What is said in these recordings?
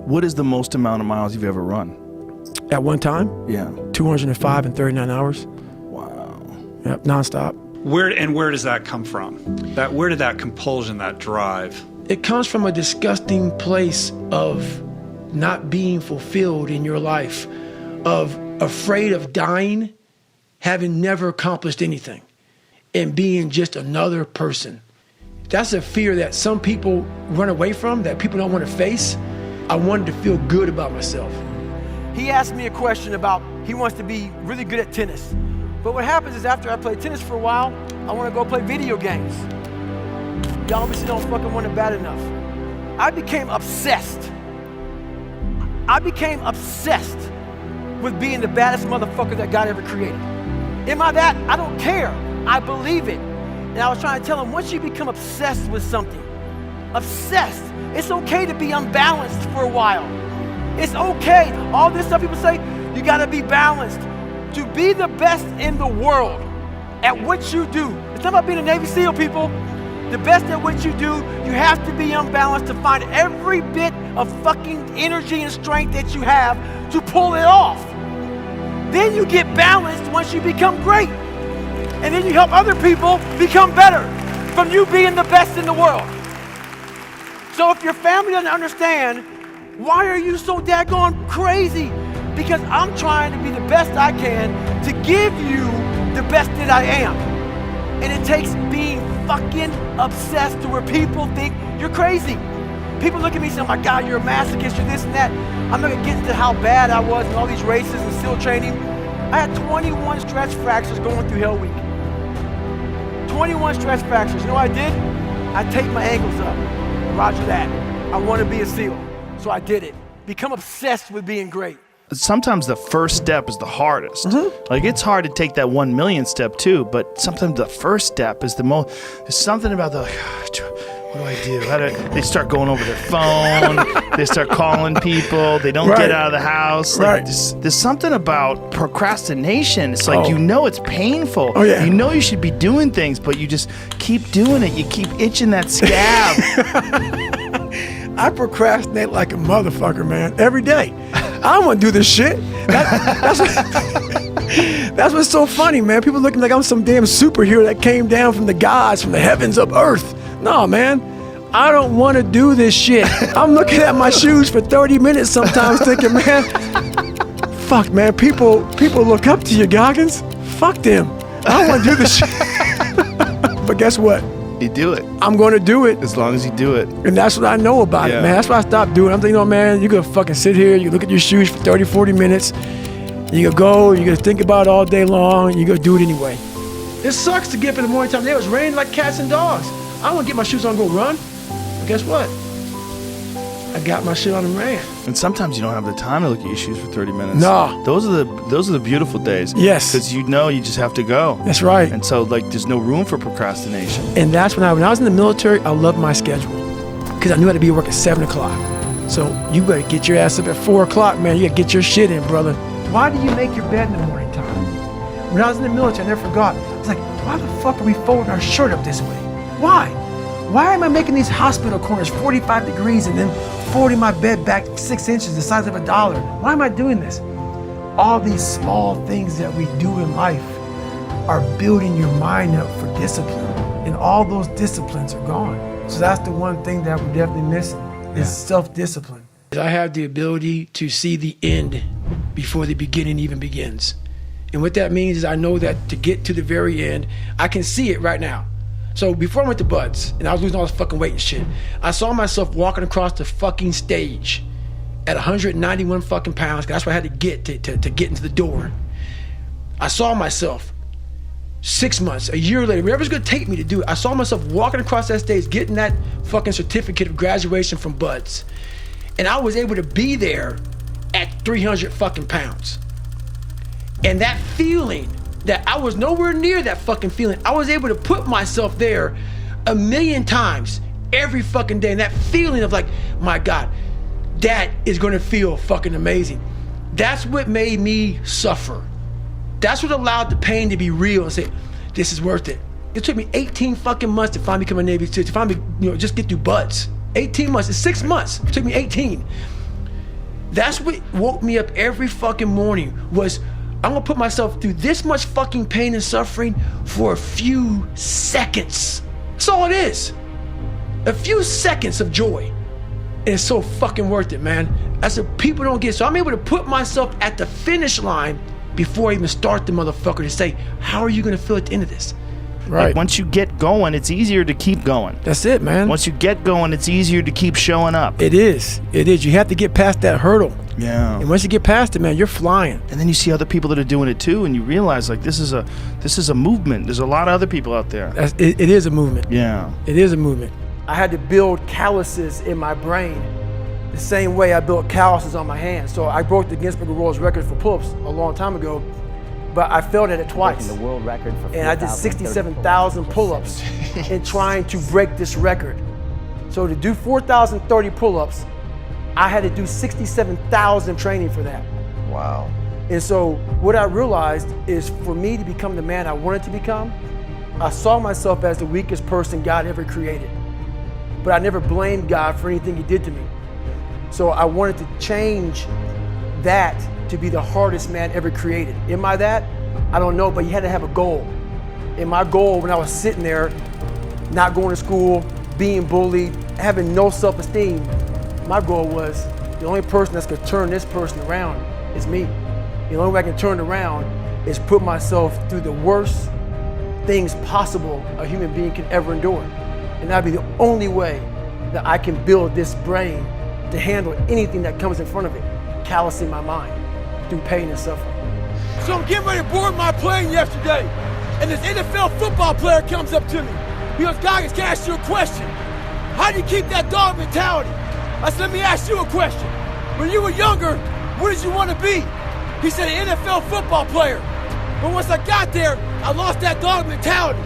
What is the most amount of miles you've ever run? At one time? Yeah. 205 in 39 hours. Wow. Yep, nonstop. Where does that come from? Where did that compulsion, that drive? It comes from a disgusting place of not being fulfilled in your life, of afraid of dying, having never accomplished anything, and being just another person. That's a fear that some people run away from, that people don't want to face. I wanted to feel good about myself. He asked me a question about he wants to be really good at tennis. But what happens is after I play tennis for a while, I want to go play video games. Y'all obviously don't fucking want it bad enough. I became obsessed with being the baddest motherfucker that God ever created. Am I that? I don't care. I believe it. And I was trying to tell him, once you become obsessed with something, obsessed, it's okay to be unbalanced for a while. It's okay. All this stuff people say, you gotta be balanced. To be the best in the world at what you do, it's not about being a Navy SEAL, people. The best at what you do, you have to be unbalanced to find every bit of fucking energy and strength that you have to pull it off. Then you get balanced once you become great. And then you help other people become better from you being the best in the world. So if your family doesn't understand, why are you so daggone crazy? Because I'm trying to be the best I can to give you the best that I am. And it takes being fucking obsessed to where people think you're crazy. People look at me and say, oh my God, you're a masochist, you're this and that. I'm not gonna get into how bad I was in all these races and SEAL training. I had 21 stress fractures going through Hell Week. 21 stress fractures. You know what I did? I taped my ankles up. Roger that. I want to be a SEAL. So I did it. Become obsessed with being great. Sometimes the first step is the hardest. Like, it's hard to take that 1 million step too, but sometimes the first step is the most. There's something about the, what do I do? They start going over their phone. They start calling people. They don't get out of the house. Like, there's something about procrastination. It's like, you know it's painful. Oh, yeah. You know you should be doing things, but you just keep doing it. You keep itching that scab. I procrastinate like a motherfucker, man, every day. I don't want to do this shit. That's what's so funny, man. People looking like I'm some damn superhero that came down from the gods, from the heavens of earth. No, man, I don't want to do this shit. I'm looking at my shoes for 30 minutes sometimes thinking, man, fuck, man, people look up to you, Goggins. Fuck them. I don't want to do this shit. But guess what? You do it. I'm going to do it. As long as you do it. And that's what I know about it, man. That's what I stopped doing. I'm thinking, oh, man, you're going to fucking sit here, you look at your shoes for 30, 40 minutes, you're going to go, you're going to think about it all day long, and you're going to do it anyway. It sucks to get up in the morning time. It was raining like cats and dogs. I want to get my shoes on and go run. But guess what? I got my shit on and ran. And sometimes you don't have the time to look at your shoes for 30 minutes. No. Those are the beautiful days. Yes. Because you know you just have to go. That's right. And so, like, there's no room for procrastination. And that's when I was in the military, I loved my schedule. Because I knew I had to be at work at 7 o'clock. So you better get your ass up at 4 o'clock, man. You gotta get your shit in, brother. Why do you make your bed in the morning time? When I was in the military, I never forgot. I was like, why the fuck are we folding our shirt up this way? Why? Why am I making these hospital corners 45 degrees and then folding my bed back 6 inches the size of $1? Why am I doing this? All these small things that we do in life are building your mind up for discipline. And all those disciplines are gone. So that's the one thing that we're definitely missing, is self-discipline. I have the ability to see the end before the beginning even begins. And what that means is I know that to get to the very end, I can see it right now. So before I went to Buds, and I was losing all this fucking weight and shit, I saw myself walking across the fucking stage at 191 fucking pounds, because that's what I had to get to get into the door. I saw myself 6 months, a year later, whatever's gonna take me to do it, I saw myself walking across that stage, getting that fucking certificate of graduation from Buds. And I was able to be there at 300 fucking pounds. And that feeling, that I was nowhere near that fucking feeling. I was able to put myself there 1,000,000 times every fucking day. And that feeling of like, my God, that is gonna feel fucking amazing. That's what made me suffer. That's what allowed the pain to be real and say, this is worth it. It took me 18 fucking months to finally become a Navy SEAL, to finally, just get through Buds. 18 months, it's 6 months. It took me 18. That's what woke me up every fucking morning was, I'm gonna put myself through this much fucking pain and suffering for a few seconds. That's all it is. A few seconds of joy. And it's so fucking worth it, man. That's what people don't get. So I'm able to put myself at the finish line before I even start the motherfucker to say, how are you gonna feel at the end of this? Right. Like once you get going, it's easier to keep going. That's it, man. Once you get going, it's easier to keep showing up. It is. It is. You have to get past that hurdle. Yeah. And once you get past it, man, you're flying. And then you see other people that are doing it too, and you realize like this is a movement. There's a lot of other people out there. It is a movement. Yeah. It is a movement. I had to build calluses in my brain the same way I built calluses on my hands. So I broke the Guinness Book of World Records for pull-ups a long time ago, but I failed at it twice. The world record for and I did 67,000 pull-ups in trying to break this record. So to do 4,030 pull-ups, I had to do 67,000 training for that. Wow. And so what I realized is for me to become the man I wanted to become, I saw myself as the weakest person God ever created. But I never blamed God for anything he did to me. So I wanted to change that to be the hardest man ever created. Am I that? I don't know, but you had to have a goal. And my goal when I was sitting there, not going to school, being bullied, having no self-esteem, my goal was the only person that's gonna turn this person around is me. The only way I can turn it around is put myself through the worst things possible a human being can ever endure. And that'd be the only way that I can build this brain to handle anything that comes in front of it, callousing my mind through pain and suffering. So I'm getting ready to board my plane yesterday, and this NFL football player comes up to me. He goes, Goggins, can I ask you a question? How do you keep that dog mentality? I said, let me ask you a question. When you were younger, what did you want to be? He said, an NFL football player. But once I got there, I lost that dog mentality.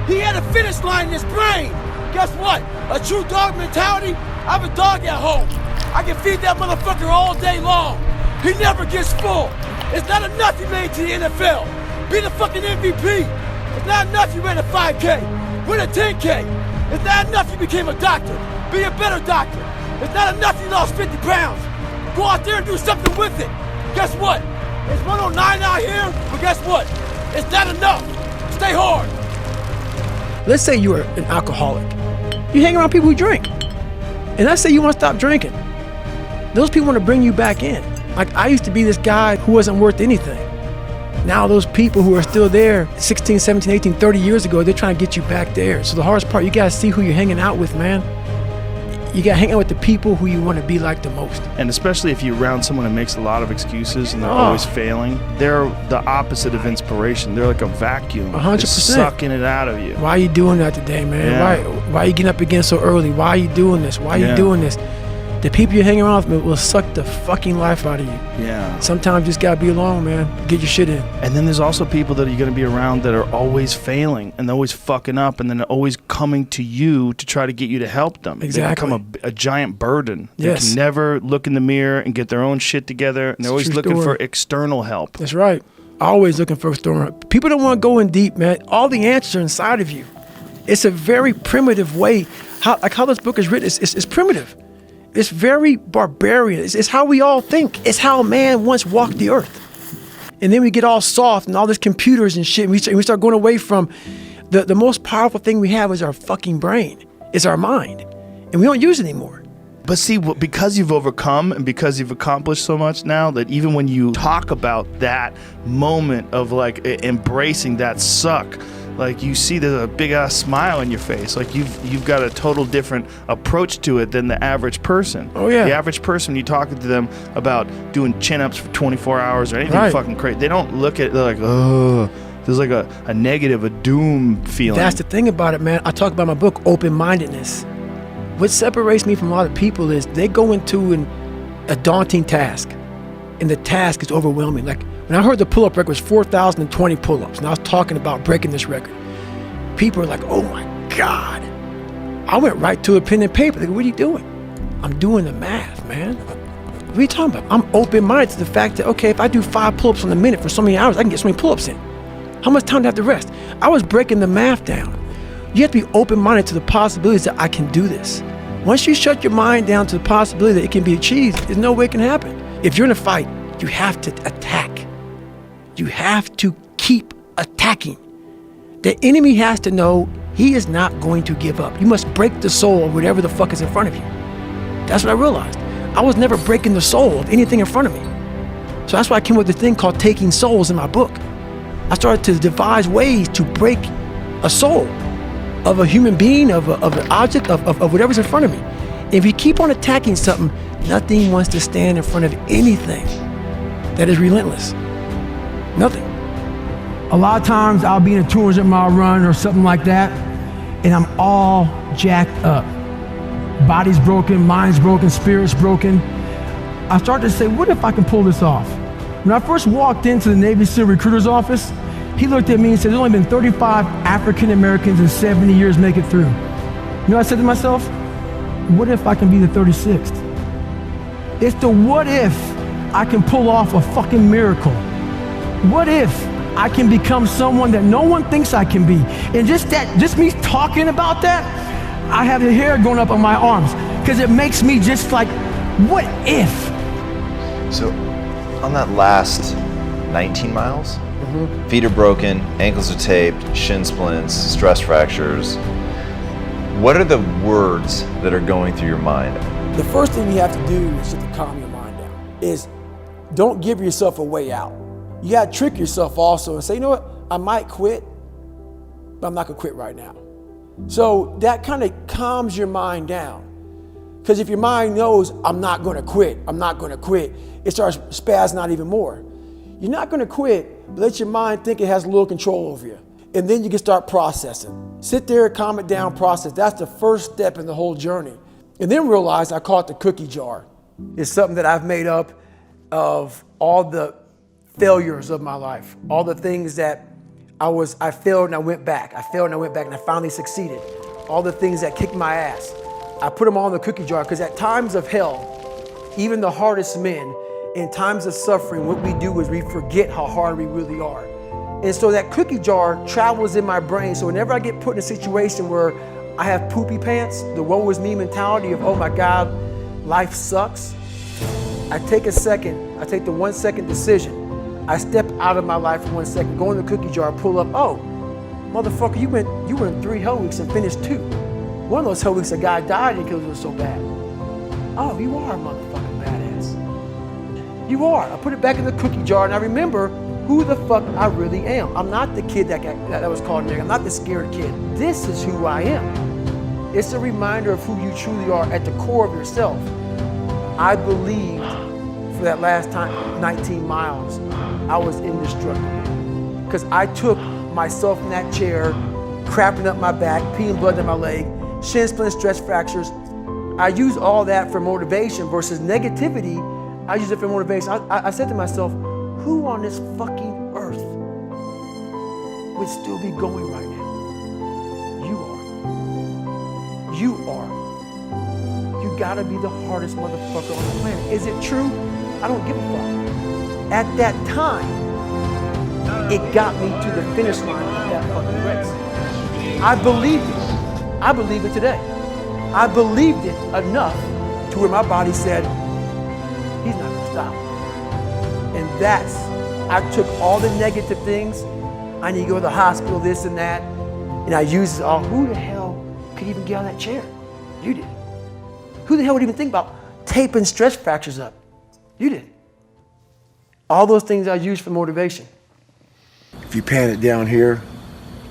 He had a finish line in his brain. Guess what? A true dog mentality, I have a dog at home. I can feed that motherfucker all day long. He never gets full. It's not enough you made it to the NFL. Be the fucking MVP. It's not enough you ran a 5K. Win a 10K. It's not enough you became a doctor. Be a better doctor. It's not enough you lost 50 pounds. Go out there and do something with it. Guess what? It's 109 out here, but guess what? It's not enough. Stay hard. Let's say you are an alcoholic. You hang around people who drink. And let's say you want to stop drinking. Those people want to bring you back in. Like I used to be this guy who wasn't worth anything. Now those people who are still there 16, 17, 18, 30 years ago, they're trying to get you back there. So the hardest part, you got to see who you're hanging out with, man. You got to hang out with the people who you want to be like the most. And especially if you're around someone who makes a lot of excuses and they're always failing, they're the opposite of inspiration. They're like a vacuum. 100%. Just sucking it out of you. Why are you doing that today, man? Yeah. Why are you getting up again so early? Why are you doing this? Why are you doing this? The people you're hanging around with will suck the fucking life out of you. Yeah. Sometimes you just gotta be alone, man. Get your shit in. And then there's also people that you're going to be around that are always failing and they're always fucking up and then always coming to you to try to get you to help them. Exactly. They become a giant burden. Yes. They can never look in the mirror and get their own shit together. And they're always looking for external help. That's right. Always looking for external help. People don't want to go in deep, man. All the answers are inside of you. It's a very primitive way. How this book is written, it's primitive. It's very barbarian. It's how we all think. It's how man once walked the earth. And then we get all soft and all this computers and shit. And we start going away from the most powerful thing we have is our fucking brain. It's our mind. And we don't use it anymore. But see, because you've overcome and because you've accomplished so much now, that even when you talk about that moment of like embracing that suck, like you see there's a big ass smile in your face. Like you've got a total different approach to it than the average person. Oh yeah. The average person, you talk to them about doing chin-ups for 24 hours or anything fucking crazy. They don't look at it, they're like, oh, there's like a negative, a doom feeling. That's the thing about it, man. I talk about in my book, open-mindedness. What separates me from a lot of people is they go into a daunting task and the task is overwhelming. Like when I heard the pull-up record was 4,020 pull-ups, and I was talking about breaking this record, people are like, oh my God. I went right to a pen and paper. They go, what are you doing? I'm doing the math, man. What are you talking about? I'm open-minded to the fact that, okay, if I do 5 pull-ups in a minute for so many hours, I can get so many pull-ups in. How much time do I have to rest? I was breaking the math down. You have to be open-minded to the possibilities that I can do this. Once you shut your mind down to the possibility that it can be achieved, there's no way it can happen. If you're in a fight, you have to attack. You have to keep attacking. The enemy has to know he is not going to give up. You must break the soul of whatever the fuck is in front of you. That's what I realized. I was never breaking the soul of anything in front of me. So that's why I came up with this thing called Taking Souls in my book. I started to devise ways to break a soul of a human being, of an object, of whatever's in front of me. And if you keep on attacking something, nothing wants to stand in front of anything that is relentless. Nothing. A lot of times I'll be in a 200 mile run or something like that, and I'm all jacked up. Body's broken, mind's broken, spirit's broken. I started to say, what if I can pull this off? When I first walked into the Navy SEAL recruiter's office, he looked at me and said, there's only been 35 African Americans in 70 years make it through. You know what I said to myself? What if I can be the 36th? It's the what if I can pull off a fucking miracle. What if I can become someone that no one thinks I can be? And just me talking about that, I have the hair going up on my arms because it makes me just like, what if? So on that last 19 miles, feet are broken, ankles are taped, shin splints, stress fractures. What are the words that are going through your mind? The first thing you have to do is just to calm your mind down, is don't give yourself a way out. You gotta trick yourself also and say, you know what, I might quit, but I'm not gonna quit right now. So that kind of calms your mind down. Because if your mind knows, I'm not gonna quit, it starts spazzing out even more. You're not gonna quit, but let your mind think it has a little control over you. And then you can start processing. Sit there, calm it down, process. That's the first step in the whole journey. And then realize I call it the cookie jar. It's something that I've made up of all the failures of my life, all the things that I failed and I went back. I failed and I went back and I finally succeeded. All the things that kicked my ass. I put them all in the cookie jar because at times of hell, even the hardest men, in times of suffering, what we do is we forget how hard we really are. And so that cookie jar travels in my brain. So whenever I get put in a situation where I have poopy pants, the woe is me mentality of, oh my God, life sucks. I take a second, I take the 1 second decision. I step out of my life for 1 second, go in the cookie jar, pull up, oh, motherfucker, you went 3 hell weeks and finished 2. One of those hell weeks a guy died because it was so bad. Oh, you are a motherfucking badass. You are. I put it back in the cookie jar and I remember who the fuck I really am. I'm not the kid that was called a nigga. I'm not the scared kid. This is who I am. It's a reminder of who you truly are at the core of yourself. I believed for that last time, 19 miles, I was indestructible. Because I took myself in that chair, crapping up my back, peeing blood in my leg, shin splints, stress fractures. I use all that for motivation versus negativity. I use it for motivation. I said to myself, who on this fucking earth would still be going right now? You are. You are. You gotta be the hardest motherfucker on the planet. Is it true? I don't give a fuck. At that time, it got me to the finish line of that fucking race. I believed it. I believe it today. I believed it enough to where my body said, he's not gonna stop. And I took all the negative things. I need to go to the hospital, this and that. And I used it all. Who the hell could even get out of that chair? You did. Who the hell would even think about taping stress fractures up? You did. All those things I used for motivation. If you pan it down here,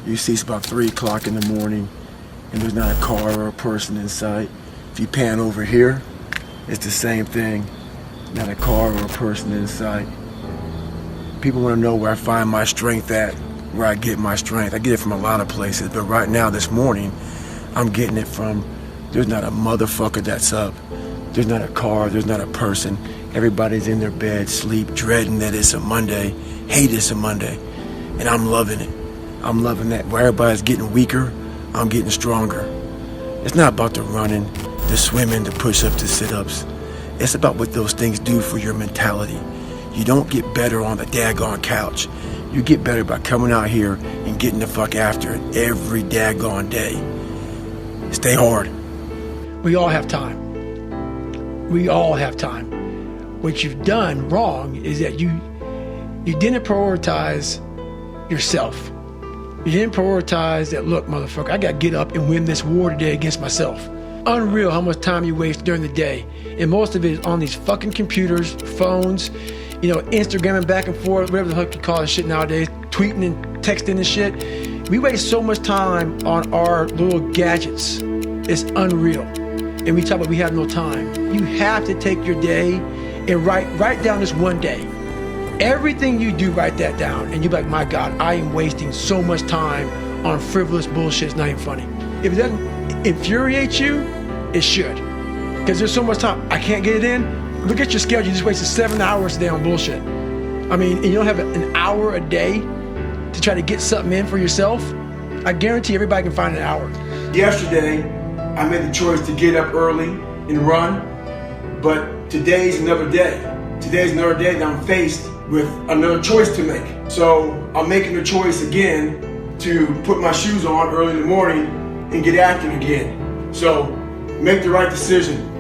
you see it's about 3 o'clock in the morning and there's not a car or a person in sight. If you pan over here, it's the same thing. Not a car or a person in sight. People want to know where I find my strength at, where I get my strength. I get it from a lot of places, but right now, this morning, I'm getting it from, there's not a motherfucker that's up. There's not a car, there's not a person. Everybody's in their bed, sleep, dreading that it's a Monday, hate it's a Monday. And I'm loving it. I'm loving that. Where everybody's getting weaker, I'm getting stronger. It's not about the running, the swimming, the push-ups, the sit-ups. It's about what those things do for your mentality. You don't get better on the daggone couch. You get better by coming out here and getting the fuck after it every daggone day. Stay hard. We all have time. We all have time. What you've done wrong is that you didn't prioritize yourself. You didn't prioritize that, look, motherfucker, I got to get up and win this war today against myself. Unreal how much time you waste during the day. And most of it is on these fucking computers, phones, Instagramming back and forth, whatever the fuck you call this shit nowadays, tweeting and texting and shit. We waste so much time on our little gadgets. It's unreal. And we talk about we have no time. You have to take your day and write down this one day. Everything you do, write that down. And you're like, my God, I am wasting so much time on frivolous bullshit. It's not even funny. If it doesn't infuriate you, it should. Because there's so much time. I can't get it in. Look at your schedule. You just wasted 7 hours today on bullshit. I mean, and you don't have an hour a day to try to get something in for yourself. I guarantee everybody can find an hour. Yesterday, I made the choice to get up early and run, but today's another day. Today's another day that I'm faced with another choice to make. So I'm making the choice again to put my shoes on early in the morning and get active again. So make the right decision.